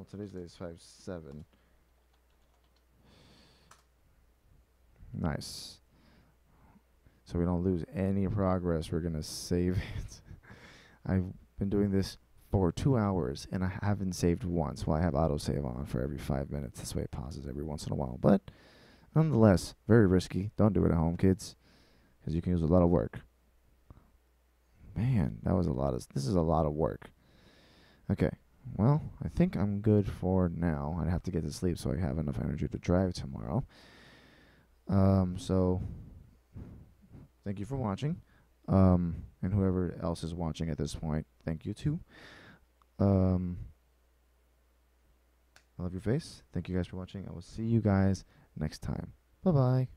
Speaker 1: today's date is 5/7. Nice. So we don't lose any progress, we're gonna save it. I've been doing this for 2 hours, and I haven't saved once. Well, I have autosave on for every 5 minutes. This way it pauses every once in a while. But nonetheless, very risky. Don't do it at home, kids, because you can use a lot of work. Man, this is a lot of work. Okay, well, I think I'm good for now. I'd have to get to sleep so I have enough energy to drive tomorrow. So thank you for watching. And whoever else is watching at this point, thank you too. I love your face. Thank you guys for watching. I will see you guys next time. Bye-bye.